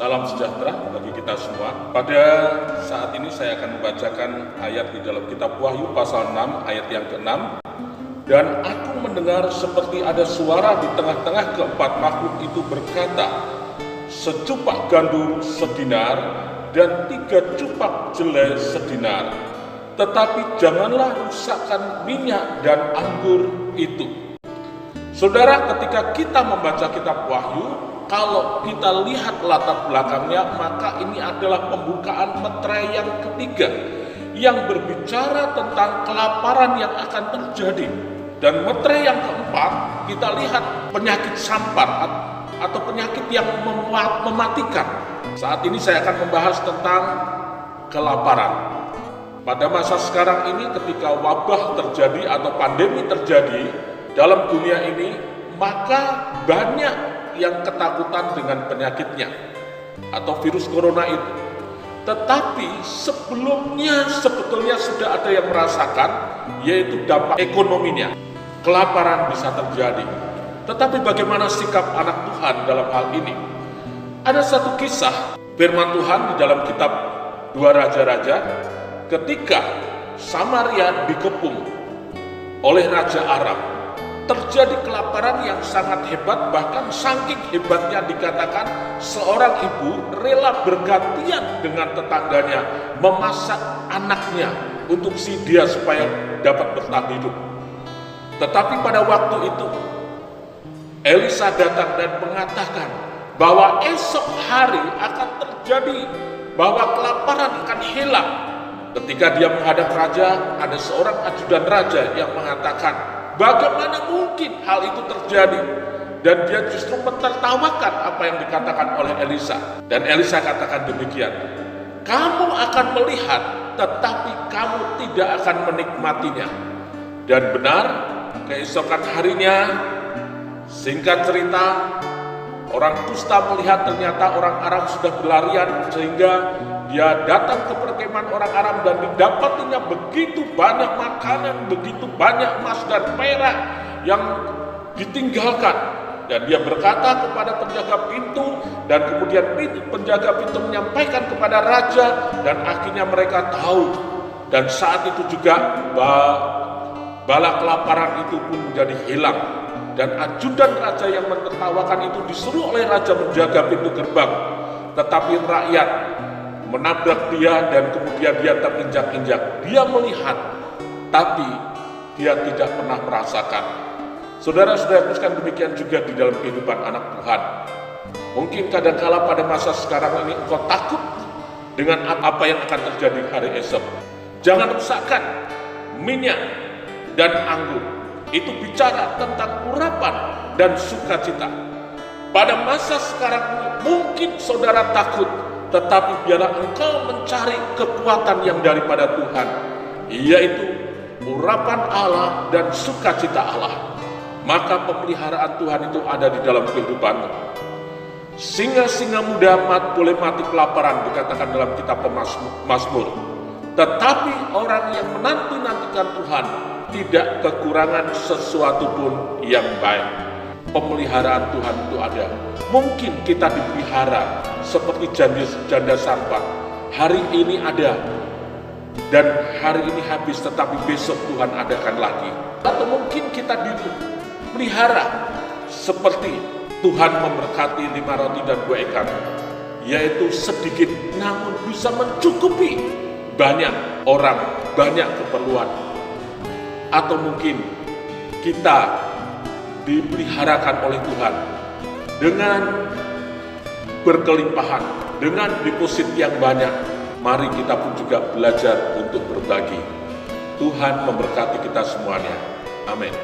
Salam sejahtera bagi kita semua. Pada saat ini saya akan membacakan ayat di dalam kitab Wahyu pasal 6 ayat yang ke-6. Dan aku mendengar seperti ada suara di tengah-tengah keempat makhluk itu berkata, secupak gandum sedinar dan 3 cupak jelai sedinar. Tetapi janganlah rusakkan minyak dan anggur itu. Saudara, ketika kita membaca kitab Wahyu, kalau kita lihat latar belakangnya, maka ini adalah pembukaan meterai yang ketiga yang berbicara tentang kelaparan yang akan terjadi. Dan meterai yang keempat, kita lihat penyakit sampar atau penyakit yang mematikan. Saat ini saya akan membahas tentang kelaparan. Pada masa sekarang ini, ketika wabah terjadi atau pandemi terjadi dalam dunia ini, maka banyak yang ketakutan dengan penyakitnya atau virus corona itu. Tetapi sebelumnya sebetulnya sudah ada yang merasakan, yaitu dampak ekonominya. Kelaparan bisa terjadi. Tetapi bagaimana sikap anak Tuhan dalam hal ini? Ada satu kisah firman Tuhan di dalam kitab 2 Raja-Raja, ketika Samaria dikepung oleh Raja Aram. Terjadi kelaparan yang sangat hebat, bahkan saking hebatnya dikatakan seorang ibu rela bergantian dengan tetangganya memasak anaknya untuk si dia supaya dapat bertahan hidup. Tetapi pada waktu itu Elisa datang dan mengatakan bahwa esok hari akan terjadi, bahwa kelaparan akan hilang. Ketika dia menghadap raja, ada seorang ajudan raja yang mengatakan, bagaimana mungkin hal itu terjadi? Dan dia justru mentertawakan apa yang dikatakan oleh Elisa. Dan Elisa katakan demikian, kamu akan melihat, tetapi kamu tidak akan menikmatinya. Dan benar, keesokan harinya, singkat cerita, orang kusta melihat ternyata orang Aram sudah berlarian, sehingga dia datang ke perkemahan orang Aram dan didapatinya begitu banyak makanan, begitu banyak emas dan perak yang ditinggalkan. Dan dia berkata kepada penjaga pintu, dan kemudian penjaga pintu menyampaikan kepada raja, dan akhirnya mereka tahu. Dan saat itu juga bala kelaparan itu pun menjadi hilang. Dan ajudan raja yang mentertawakan itu disuruh oleh raja menjaga pintu gerbang. Tetapi rakyat menabrak dia dan kemudian dia terinjak-injak. Dia melihat, tapi dia tidak pernah merasakan. Saudara-saudara, kan demikian juga di dalam kehidupan anak Tuhan. Mungkin kadang-kala pada masa sekarang ini engkau takut dengan apa yang akan terjadi hari esok. Jangan rusakkan minyak dan anggur. Itu bicara tentang urapan dan sukacita. Pada masa sekarang ini mungkin saudara takut, tetapi biarlah engkau mencari kekuatan yang daripada Tuhan, yaitu urapan Allah dan sukacita Allah. Maka pemeliharaan Tuhan itu ada di dalam kehidupanmu. Singa-singa muda boleh mati kelaparan, dikatakan dalam kitab Mazmur. Tetapi orang yang menanti-nantikan Tuhan tidak kekurangan sesuatu pun yang baik. Pemeliharaan Tuhan itu ada. Mungkin kita dipelihara seperti janda sarpat. Hari ini ada dan hari ini habis, tetapi besok Tuhan adakan lagi. Atau mungkin kita dipelihara seperti Tuhan memberkati 5 roti dan 2 ikan, yaitu sedikit namun bisa mencukupi banyak orang, banyak keperluan. Atau mungkin kita dipeliharakan oleh Tuhan dengan berkelimpahan, dengan deposit yang banyak. Mari kita pun juga belajar untuk berbagi. Tuhan memberkati kita semuanya. Amin.